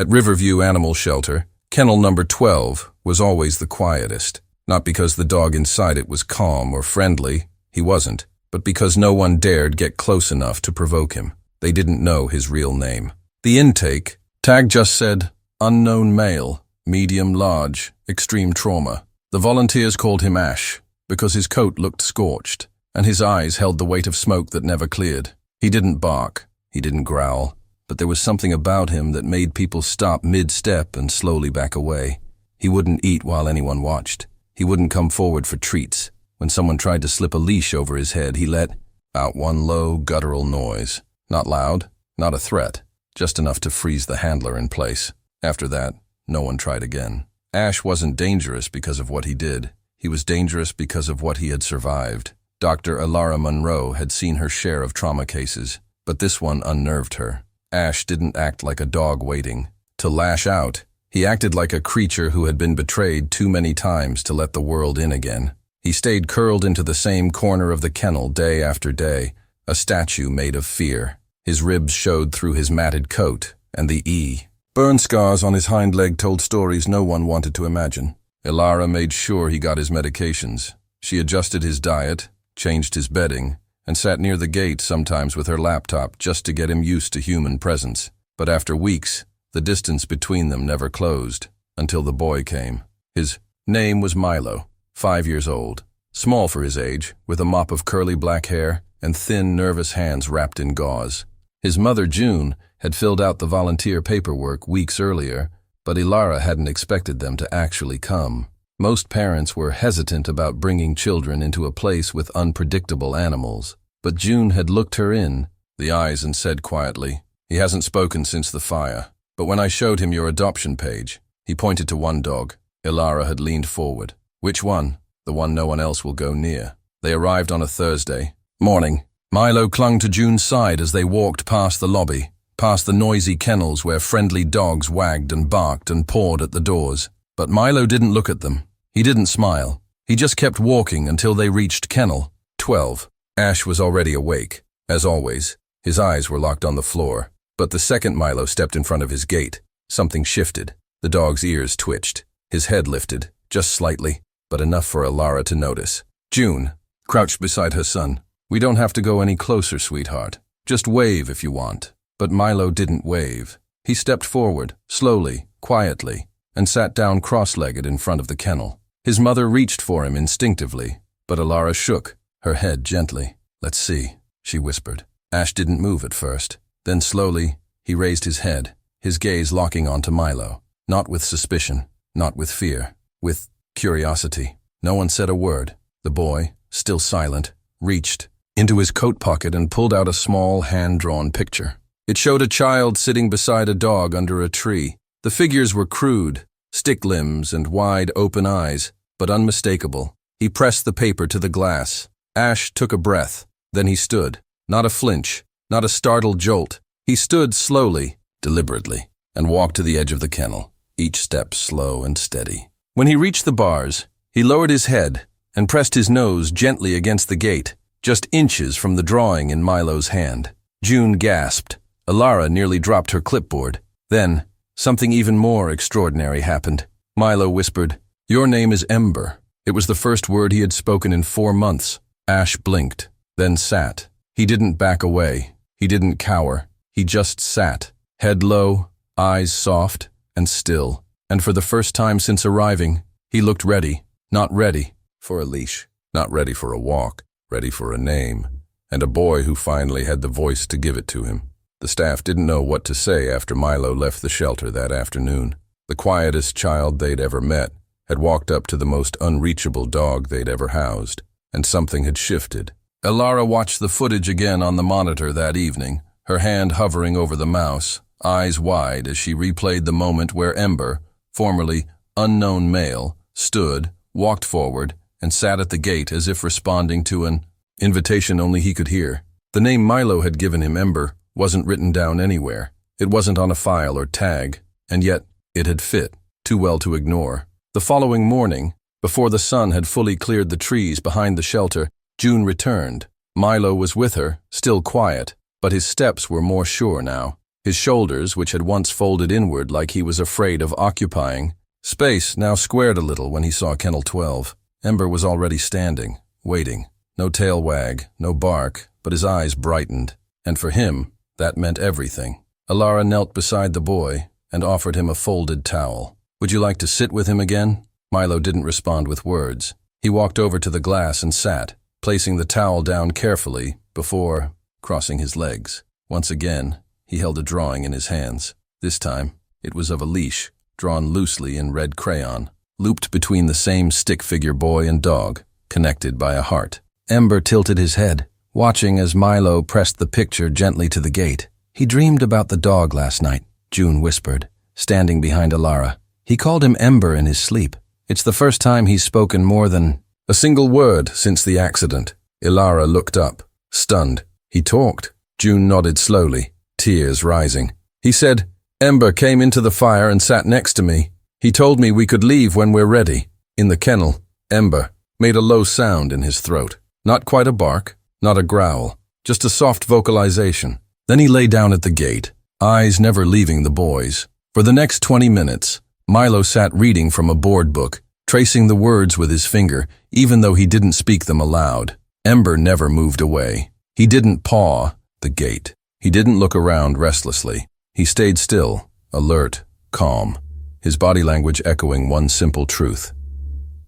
At Riverview Animal Shelter, kennel number 12 was always the quietest. Not because the dog inside it was calm or friendly, he wasn't, but because no one dared get close enough to provoke him. They didn't know his real name. The intake tag just said, unknown male, medium large, extreme trauma. The volunteers called him Ash because his coat looked scorched, and his eyes held the weight of smoke that never cleared. He didn't bark, he didn't growl, but there was something about him that made people stop mid-step and slowly back away. He wouldn't eat while anyone watched. He wouldn't come forward for treats. When someone tried to slip a leash over his head, he let out one low, guttural noise. Not loud, not a threat, just enough to freeze the handler in place. After that, no one tried again. Ash wasn't dangerous because of what he did. He was dangerous because of what he had survived. Dr. Alara Monroe had seen her share of trauma cases, but this one unnerved her. Ash didn't act like a dog waiting to lash out. He acted like a creature who had been betrayed too many times to let the world in again. He stayed curled into the same corner of the kennel day after day, a statue made of fear. His ribs showed through his matted coat, and the burn scars on his hind leg told stories no one wanted to imagine. Alara made sure he got his medications. She adjusted his diet, changed his bedding, and sat near the gate sometimes with her laptop just to get him used to human presence. But after weeks, the distance between them never closed, until the boy came. His name was Milo, 5 years old, small for his age, with a mop of curly black hair and thin, nervous hands wrapped in gauze. His mother, June, had filled out the volunteer paperwork weeks earlier, but Alara hadn't expected them to actually come. Most parents were hesitant about bringing children into a place with unpredictable animals, but June had looked her in the eyes and said quietly, "He hasn't spoken since the fire, but when I showed him your adoption page," he pointed to one dog. Alara had leaned forward. "Which one?" "The one no one else will go near." They arrived on a Thursday morning. Milo clung to June's side as they walked past the lobby, past the noisy kennels where friendly dogs wagged and barked and pawed at the doors. But Milo didn't look at them. He didn't smile. He just kept walking until they reached kennel 12. Ash was already awake. As always, his eyes were locked on the floor. But the second Milo stepped in front of his gate, something shifted. The dog's ears twitched. His head lifted, just slightly, but enough for Alara to notice. June crouched beside her son. "We don't have to go any closer, sweetheart. Just wave if you want." But Milo didn't wave. He stepped forward, slowly, quietly, and sat down cross-legged in front of the kennel. His mother reached for him instinctively, but Alara shook, her head gently. "Let's see," she whispered. Ash didn't move at first. Then slowly, he raised his head, his gaze locking onto Milo. Not with suspicion, not with fear, with curiosity. No one said a word. The boy, still silent, reached into his coat pocket and pulled out a small hand-drawn picture. It showed a child sitting beside a dog under a tree. The figures were crude, stick limbs and wide open eyes, but unmistakable. He pressed the paper to the glass. Ash took a breath. Then he stood. Not a flinch, not a startled jolt. He stood slowly, deliberately, and walked to the edge of the kennel, each step slow and steady. When he reached the bars, he lowered his head and pressed his nose gently against the gate, just inches from the drawing in Milo's hand. June gasped. Alara nearly dropped her clipboard. Then, something even more extraordinary happened. Milo whispered, "Your name is Ember." It was the first word he had spoken in 4 months. Ash blinked, then sat. He didn't back away. He didn't cower. He just sat, head low, eyes soft and still. And for the first time since arriving, he looked ready. Not ready for a leash, not ready for a walk, ready for a name, and a boy who finally had the voice to give it to him. The staff didn't know what to say after Milo left the shelter that afternoon. The quietest child they'd ever met had walked up to the most unreachable dog they'd ever housed, and something had shifted. Alara watched the footage again on the monitor that evening, her hand hovering over the mouse, eyes wide as she replayed the moment where Ember, formerly unknown male, stood, walked forward, and sat at the gate as if responding to an invitation only he could hear. The name Milo had given him, Ember, wasn't written down anywhere. It wasn't on a file or tag, and yet it had fit, too well to ignore. The following morning, before the sun had fully cleared the trees behind the shelter, June returned. Milo was with her, still quiet, but his steps were more sure now. His shoulders, which had once folded inward like he was afraid of occupying space, now squared a little when he saw Kennel 12. Ember was already standing, waiting. No tail wag, no bark, but his eyes brightened. And for him, that meant everything. Alara knelt beside the boy and offered him a folded towel. "Would you like to sit with him again?" Milo didn't respond with words. He walked over to the glass and sat, placing the towel down carefully before crossing his legs. Once again, he held a drawing in his hands. This time, it was of a leash, drawn loosely in red crayon, looped between the same stick figure boy and dog, connected by a heart. Ember tilted his head, watching as Milo pressed the picture gently to the gate. "He dreamed about the dog last night," June whispered, standing behind Alara. "He called him Ember in his sleep. It's the first time he's spoken more than a single word since the accident." Alara looked up, stunned. "He talked?" June nodded slowly, tears rising. "He said, 'Ember came into the fire and sat next to me. He told me we could leave when we're ready.' In the kennel, Ember made a low sound in his throat. Not quite a bark, not a growl, just a soft vocalization. Then he lay down at the gate, eyes never leaving the boys. For the next 20 minutes, Milo sat reading from a board book, tracing the words with his finger, even though he didn't speak them aloud. Ember never moved away. He didn't paw the gate. He didn't look around restlessly. He stayed still, alert, calm, his body language echoing one simple truth.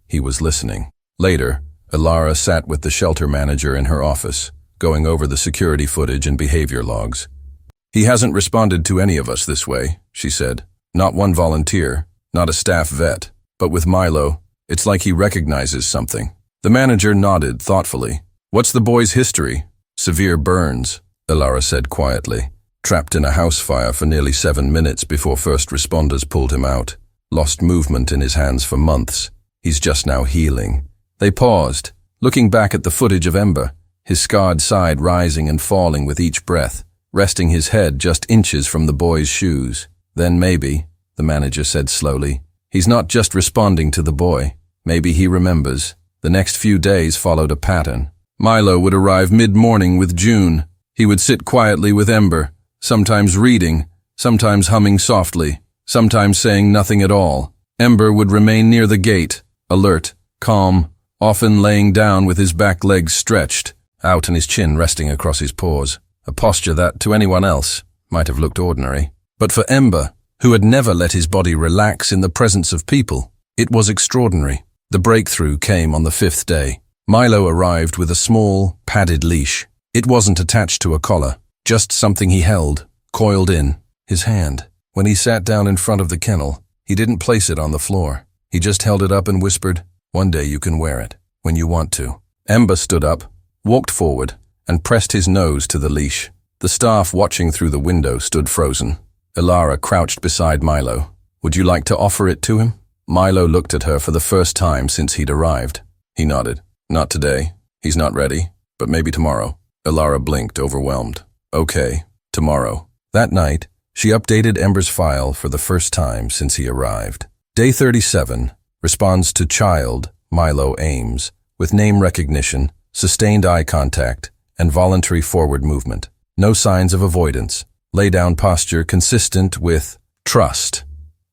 He was listening. Later, Alara sat with the shelter manager in her office, going over the security footage and behavior logs. "He hasn't responded to any of us this way," she said. "Not one volunteer, not a staff vet. But with Milo, it's like he recognizes something." The manager nodded thoughtfully. "What's the boy's history?" "Severe burns," Alara said quietly. "Trapped in a house fire for nearly 7 minutes before first responders pulled him out. Lost movement in his hands for months. He's just now healing." They paused, looking back at the footage of Ember, his scarred side rising and falling with each breath, resting his head just inches from the boy's shoes. "Then maybe," the manager said slowly, "he's not just responding to the boy. Maybe he remembers." The next few days followed a pattern. Milo would arrive mid-morning with June. He would sit quietly with Ember, sometimes reading, sometimes humming softly, sometimes saying nothing at all. Ember would remain near the gate, alert, calm, often laying down with his back legs stretched, out and his chin resting across his paws, a posture that, to anyone else, might have looked ordinary. But for Ember, who had never let his body relax in the presence of people, it was extraordinary. The breakthrough came on the 5th day. Milo arrived with a small, padded leash. It wasn't attached to a collar, just something he held, coiled in, his hand. When he sat down in front of the kennel, he didn't place it on the floor. He just held it up and whispered, "One day you can wear it, when you want to." Ember stood up, walked forward, and pressed his nose to the leash. The staff watching through the window stood frozen. Alara crouched beside Milo. "Would you like to offer it to him?" Milo looked at her for the first time since he'd arrived. He nodded. "Not today. He's not ready. But maybe tomorrow." Alara blinked, overwhelmed. "Okay, tomorrow." That night, she updated Ember's file for the first time since he arrived. Day 37 responds to child Milo Ames with name recognition, sustained eye contact, and voluntary forward movement. No signs of avoidance. Lay-down posture consistent with trust.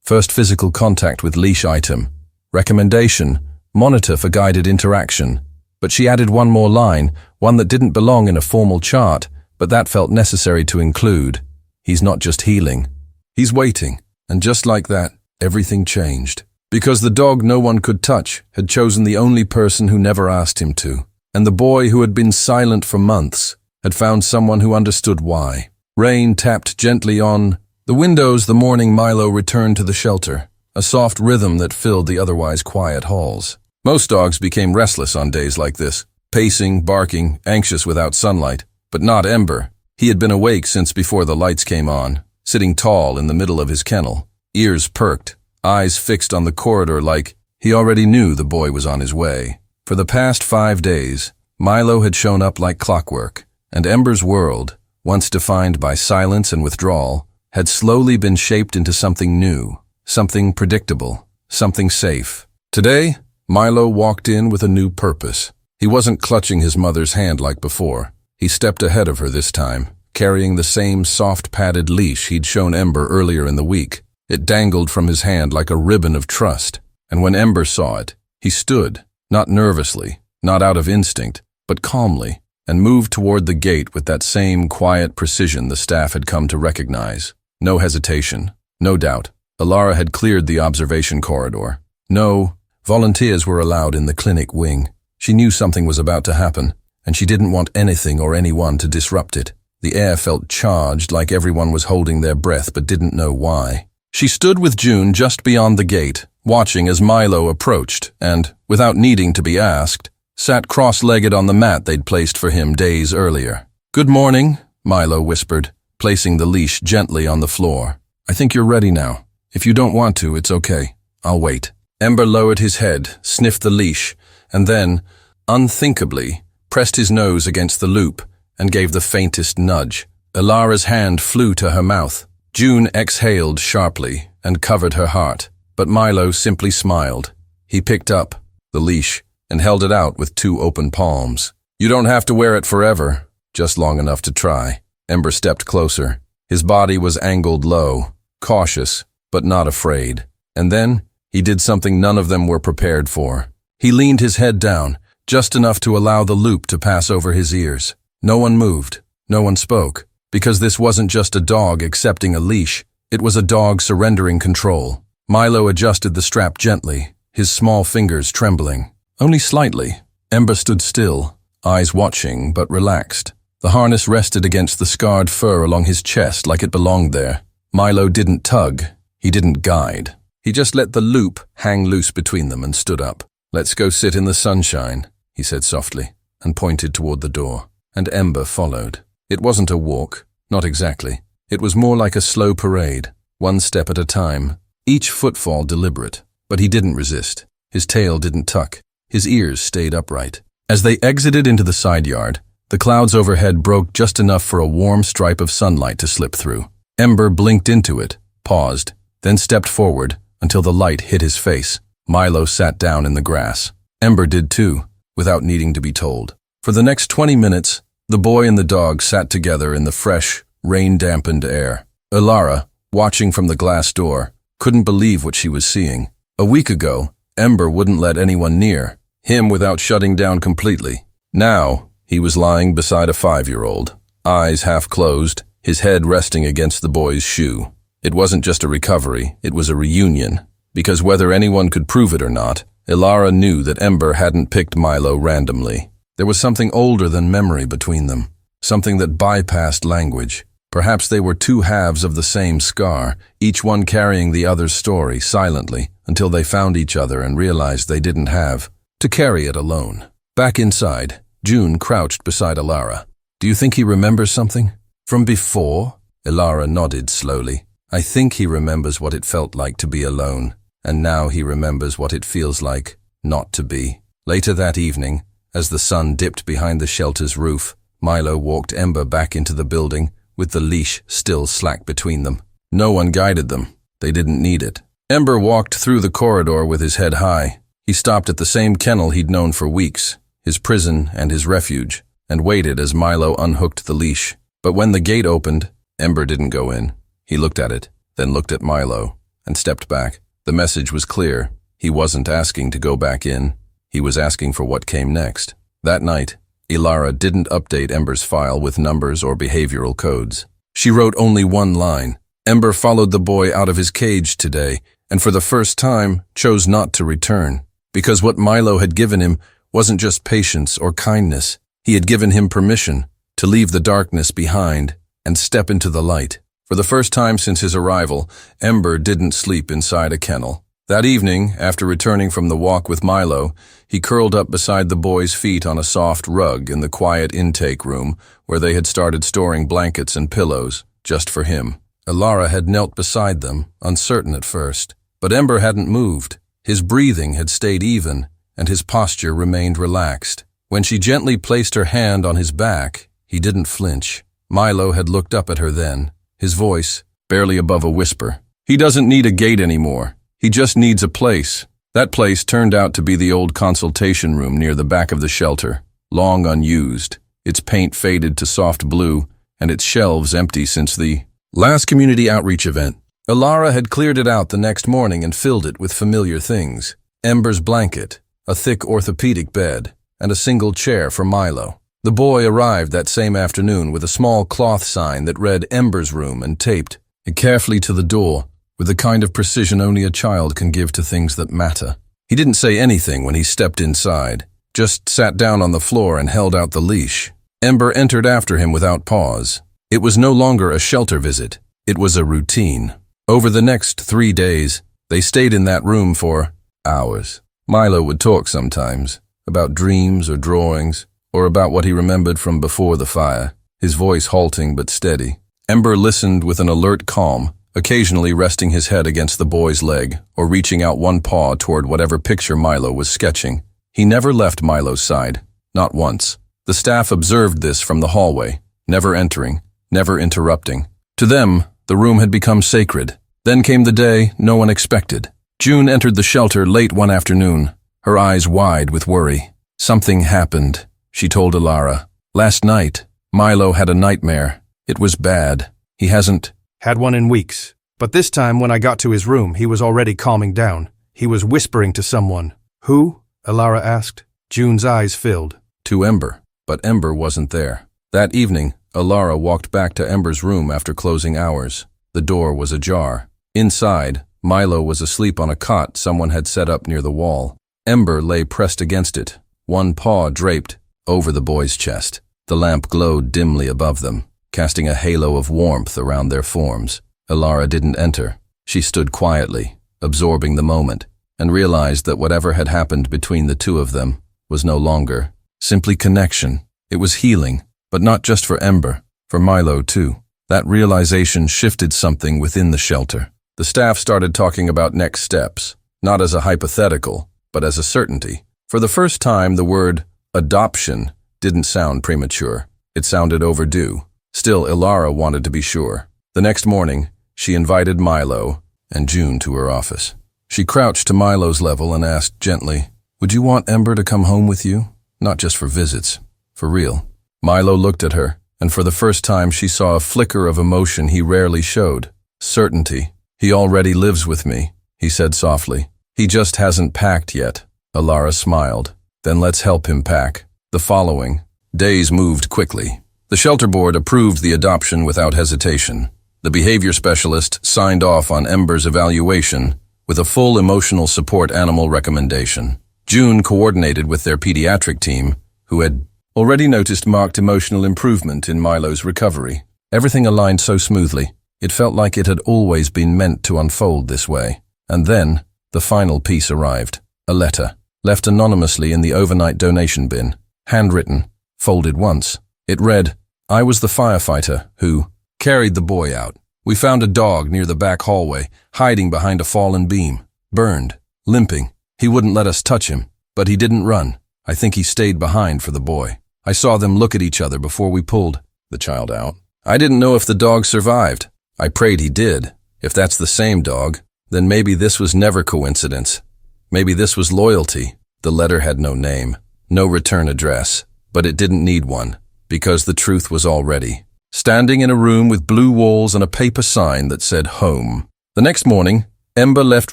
First physical contact with leash item. Recommendation, monitor for guided interaction. But she added one more line, one that didn't belong in a formal chart, but that felt necessary to include. He's not just healing. He's waiting. And just like that, everything changed. Because the dog no one could touch had chosen the only person who never asked him to. And the boy who had been silent for months had found someone who understood why. Rain tapped gently on the windows the morning Milo returned to the shelter, a soft rhythm that filled the otherwise quiet halls. Most dogs became restless on days like this, pacing, barking, anxious without sunlight. But not Ember. He had been awake since before the lights came on, sitting tall in the middle of his kennel, ears perked, eyes fixed on the corridor like he already knew the boy was on his way. For the past 5 days, Milo had shown up like clockwork, and Ember's world, once defined by silence and withdrawal, had slowly been shaped into something new, something predictable, something safe. Today, Milo walked in with a new purpose. He wasn't clutching his mother's hand like before. He stepped ahead of her this time, carrying the same soft padded leash he'd shown Ember earlier in the week. It dangled from his hand like a ribbon of trust, and when Ember saw it, he stood, not nervously, not out of instinct, but calmly, and moved toward the gate with that same quiet precision the staff had come to recognize. No hesitation, no doubt. Alara had cleared the observation corridor. No, volunteers were allowed in the clinic wing. She knew something was about to happen, and she didn't want anything or anyone to disrupt it. The air felt charged, like everyone was holding their breath but didn't know why. She stood with June just beyond the gate, watching as Milo approached and, without needing to be asked, sat cross-legged on the mat they'd placed for him days earlier. "Good morning," Milo whispered, placing the leash gently on the floor. "I think you're ready now. If you don't want to, it's okay. I'll wait." Ember lowered his head, sniffed the leash, and then, unthinkably, pressed his nose against the loop and gave the faintest nudge. Alara's hand flew to her mouth. June exhaled sharply and covered her heart, but Milo simply smiled. He picked up the leash and held it out with two open palms. "You don't have to wear it forever, just long enough to try." Ember stepped closer. His body was angled low, cautious, but not afraid. And then he did something none of them were prepared for. He leaned his head down, just enough to allow the loop to pass over his ears. No one moved, no one spoke, because this wasn't just a dog accepting a leash, it was a dog surrendering control. Milo adjusted the strap gently, his small fingers trembling. Only slightly. Ember stood still, eyes watching but relaxed. The harness rested against the scarred fur along his chest like it belonged there. Milo didn't tug, he didn't guide. He just let the loop hang loose between them and stood up. "Let's go sit in the sunshine," he said softly, and pointed toward the door. And Ember followed. It wasn't a walk, not exactly. It was more like a slow parade, one step at a time, each footfall deliberate. But he didn't resist. His tail didn't tuck. His ears stayed upright. As they exited into the side yard, the clouds overhead broke just enough for a warm stripe of sunlight to slip through. Ember blinked into it, paused, then stepped forward until the light hit his face. Milo sat down in the grass. Ember did too, without needing to be told. For the next 20 minutes, the boy and the dog sat together in the fresh, rain-dampened air. Alara, watching from the glass door, couldn't believe what she was seeing. A week ago, Ember wouldn't let anyone near, him without shutting down completely. Now, he was lying beside a 5-year-old, eyes half closed, his head resting against the boy's shoe. It wasn't just a recovery, it was a reunion. Because whether anyone could prove it or not, Alara knew that Ember hadn't picked Milo randomly. There was something older than memory between them, something that bypassed language. Perhaps they were two halves of the same scar, each one carrying the other's story silently until they found each other and realized they didn't have to carry it alone. Back inside, June crouched beside Alara. "Do you think he remembers something?" "From before?" Alara nodded slowly. "I think he remembers what it felt like to be alone, and now he remembers what it feels like not to be." Later that evening, as the sun dipped behind the shelter's roof, Milo walked Ember back into the building with the leash still slack between them. No one guided them. They didn't need it. Ember walked through the corridor with his head high. He stopped at the same kennel he'd known for weeks, his prison and his refuge, and waited as Milo unhooked the leash. But when the gate opened, Ember didn't go in. He looked at it, then looked at Milo, and stepped back. The message was clear. He wasn't asking to go back in. He was asking for what came next. That night, Alara didn't update Ember's file with numbers or behavioral codes. She wrote only one line. Ember followed the boy out of his cage today, and for the first time chose not to return. Because what Milo had given him wasn't just patience or kindness. He had given him permission to leave the darkness behind and step into the light. For the first time since his arrival, Ember didn't sleep inside a kennel. That evening, after returning from the walk with Milo, he curled up beside the boy's feet on a soft rug in the quiet intake room where they had started storing blankets and pillows, just for him. Alara had knelt beside them, uncertain at first. But Ember hadn't moved. His breathing had stayed even, and his posture remained relaxed. When she gently placed her hand on his back, he didn't flinch. Milo had looked up at her then, his voice barely above a whisper. "He doesn't need a gate anymore. He just needs a place." That place turned out to be the old consultation room near the back of the shelter, long unused, its paint faded to soft blue, and its shelves empty since the last community outreach event. Alara had cleared it out the next morning and filled it with familiar things. Ember's blanket, a thick orthopedic bed, and a single chair for Milo. The boy arrived that same afternoon with a small cloth sign that read Ember's room and taped it carefully to the door with the kind of precision only a child can give to things that matter. He didn't say anything when he stepped inside, just sat down on the floor and held out the leash. Ember entered after him without pause. It was no longer a shelter visit. It was a routine. Over the next 3 days, they stayed in that room for hours. Milo would talk sometimes, about dreams or drawings, or about what he remembered from before the fire, his voice halting but steady. Ember listened with an alert calm, occasionally resting his head against the boy's leg or reaching out one paw toward whatever picture Milo was sketching. He never left Milo's side, not once. The staff observed this from the hallway, never entering, never interrupting. To them, the room had become sacred. Then came the day no one expected. June entered the shelter late one afternoon, her eyes wide with worry. Something happened, she told Alara. Last night, Milo had a nightmare. It was bad. He hasn't had one in weeks. But this time when I got to his room, he was already calming down. He was whispering to someone. Who? Alara asked. June's eyes filled. To Ember, but Ember wasn't there. That evening, Alara walked back to Ember's room after closing hours. The door was ajar. Inside, Milo was asleep on a cot someone had set up near the wall. Ember lay pressed against it, one paw draped over the boy's chest. The lamp glowed dimly above them, casting a halo of warmth around their forms. Alara didn't enter. She stood quietly, absorbing the moment, and realized that whatever had happened between the two of them was no longer simply connection. It was healing, but not just for Ember, for Milo too. That realization shifted something within the shelter. The staff started talking about next steps, not as a hypothetical, but as a certainty. For the first time, the word adoption didn't sound premature. It sounded overdue. Still, Alara wanted to be sure. The next morning, she invited Milo and June to her office. She crouched to Milo's level and asked gently, "Would you want Ember to come home with you? Not just for visits, for real." Milo looked at her, and for the first time she saw a flicker of emotion he rarely showed. Certainty. "He already lives with me," he said softly. "He just hasn't packed yet." Alara smiled. "Then let's help him pack." The following days moved quickly. The shelter board approved the adoption without hesitation. The behavior specialist signed off on Ember's evaluation with a full emotional support animal recommendation. June coordinated with their pediatric team, who had already noticed marked emotional improvement in Milo's recovery. Everything aligned so smoothly. It felt like it had always been meant to unfold this way. And then, the final piece arrived. A letter, left anonymously in the overnight donation bin. Handwritten, folded once. It read, "I was the firefighter who carried the boy out. We found a dog near the back hallway, hiding behind a fallen beam. Burned, limping. He wouldn't let us touch him, but he didn't run. I think he stayed behind for the boy. I saw them look at each other before we pulled the child out. I didn't know if the dog survived. I prayed he did. If that's the same dog, then maybe this was never coincidence. Maybe this was loyalty." The letter had no name, no return address, but it didn't need one, because the truth was already standing in a room with blue walls and a paper sign that said home. The next morning, Ember left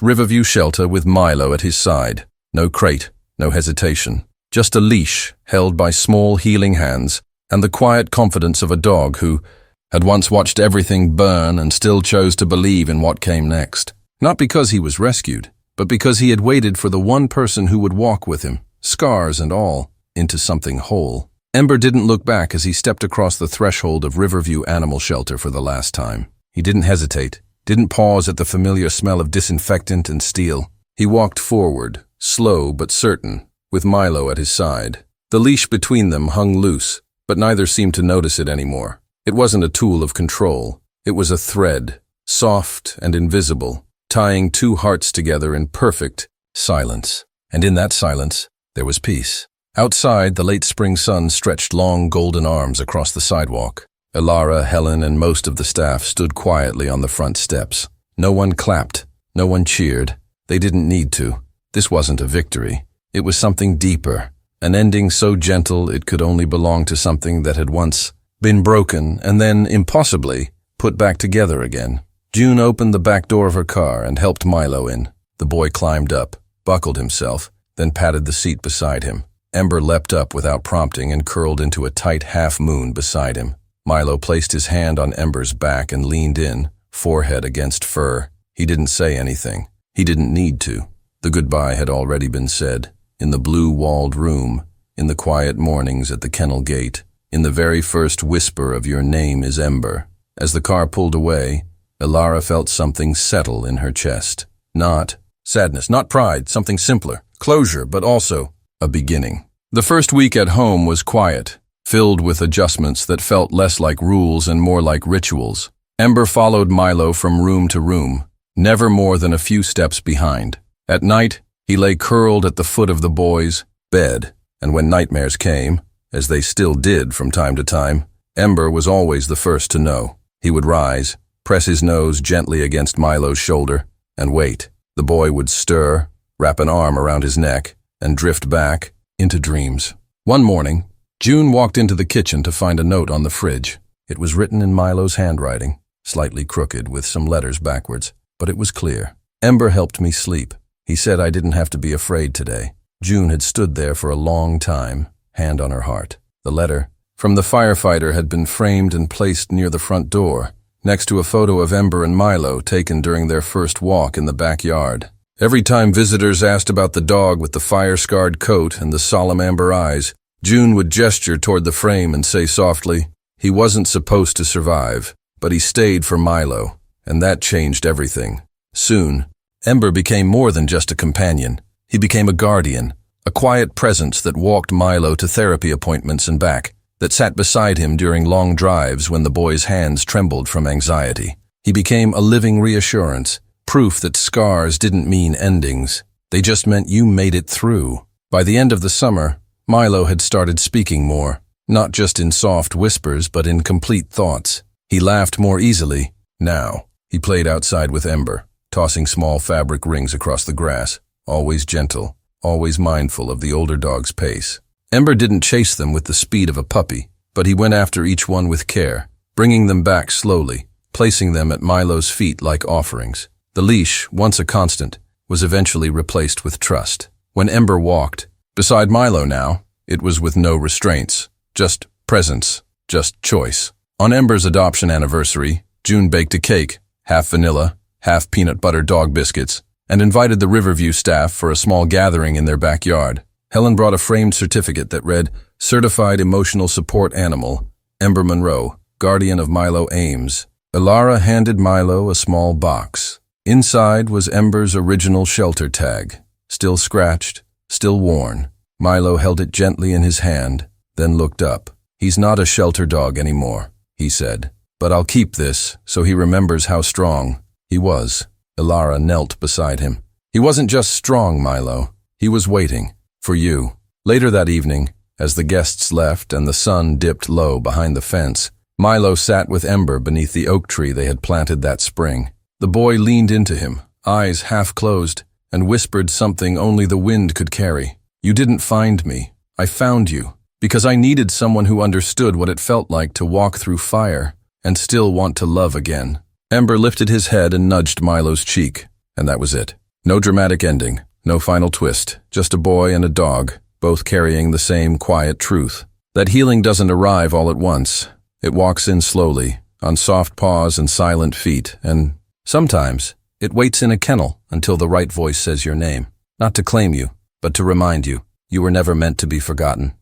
Riverview Shelter with Milo at his side. No crate, no hesitation. Just a leash held by small healing hands and the quiet confidence of a dog who had once watched everything burn and still chose to believe in what came next. Not because he was rescued, but because he had waited for the one person who would walk with him, scars and all, into something whole. Ember didn't look back as he stepped across the threshold of Riverview Animal Shelter for the last time. He didn't hesitate, didn't pause at the familiar smell of disinfectant and steel. He walked forward, slow but certain, with Milo at his side. The leash between them hung loose, but neither seemed to notice it anymore. It wasn't a tool of control. It was a thread, soft and invisible, tying two hearts together in perfect silence. And in that silence, there was peace. Outside, the late spring sun stretched long golden arms across the sidewalk. Alara, Helen, and most of the staff stood quietly on the front steps. No one clapped. No one cheered. They didn't need to. This wasn't a victory. It was something deeper, an ending so gentle it could only belong to something that had once been broken, and then, impossibly, put back together again. June opened the back door of her car and helped Milo in. The boy climbed up, buckled himself, then patted the seat beside him. Ember leapt up without prompting and curled into a tight half-moon beside him. Milo placed his hand on Ember's back and leaned in, forehead against fur. He didn't say anything. He didn't need to. The goodbye had already been said. In the blue-walled room, in the quiet mornings at the kennel gate, in the very first whisper of "Your name is Ember." As the car pulled away, Elara felt something settle in her chest. Not sadness, not pride, something simpler. Closure, but also a beginning. The first week at home was quiet, filled with adjustments that felt less like rules and more like rituals. Ember followed Milo from room to room, never more than a few steps behind. At night, he lay curled at the foot of the boy's bed, and when nightmares came, as they still did from time to time, Ember was always the first to know. He would rise, press his nose gently against Milo's shoulder, and wait. The boy would stir, wrap an arm around his neck, and drift back into dreams. One morning, June walked into the kitchen to find a note on the fridge. It was written in Milo's handwriting, slightly crooked with some letters backwards, but it was clear. Ember helped me sleep. He said I didn't have to be afraid today. June had stood there for a long time, hand on her heart. The letter from the firefighter had been framed and placed near the front door, next to a photo of Ember and Milo taken during their first walk in the backyard. Every time visitors asked about the dog with the fire-scarred coat and the solemn amber eyes, June would gesture toward the frame and say softly, "He wasn't supposed to survive, but he stayed for Milo," and that changed everything. Soon, Ember became more than just a companion. He became a guardian, a quiet presence that walked Milo to therapy appointments and back, that sat beside him during long drives when the boy's hands trembled from anxiety. He became a living reassurance, proof that scars didn't mean endings. They just meant you made it through. By the end of the summer, Milo had started speaking more, not just in soft whispers but in complete thoughts. He laughed more easily. Now, he played outside with Ember, tossing small fabric rings across the grass, always gentle, always mindful of the older dog's pace. Ember didn't chase them with the speed of a puppy, but he went after each one with care, bringing them back slowly, placing them at Milo's feet like offerings. The leash, once a constant, was eventually replaced with trust. When Ember walked, beside Milo now, it was with no restraints, just presence, just choice. On Ember's adoption anniversary, June baked a cake, half vanilla, half peanut butter dog biscuits, and invited the Riverview staff for a small gathering in their backyard. Helen brought a framed certificate that read, "Certified Emotional Support Animal, Ember Monroe, Guardian of Milo Ames." Elara handed Milo a small box. Inside was Ember's original shelter tag, still scratched, still worn. Milo held it gently in his hand, then looked up. "He's not a shelter dog anymore," he said, "but I'll keep this so he remembers how strong he was." Elara knelt beside him. "He wasn't just strong, Milo. He was waiting. For you." Later that evening, as the guests left and the sun dipped low behind the fence, Milo sat with Ember beneath the oak tree they had planted that spring. The boy leaned into him, eyes half closed, and whispered something only the wind could carry. "You didn't find me. I found you, because I needed someone who understood what it felt like to walk through fire and still want to love again." Ember lifted his head and nudged Milo's cheek, and that was it. No dramatic ending. No final twist, just a boy and a dog, both carrying the same quiet truth. That healing doesn't arrive all at once. It walks in slowly, on soft paws and silent feet, and sometimes it waits in a kennel until the right voice says your name. Not to claim you, but to remind you, you were never meant to be forgotten.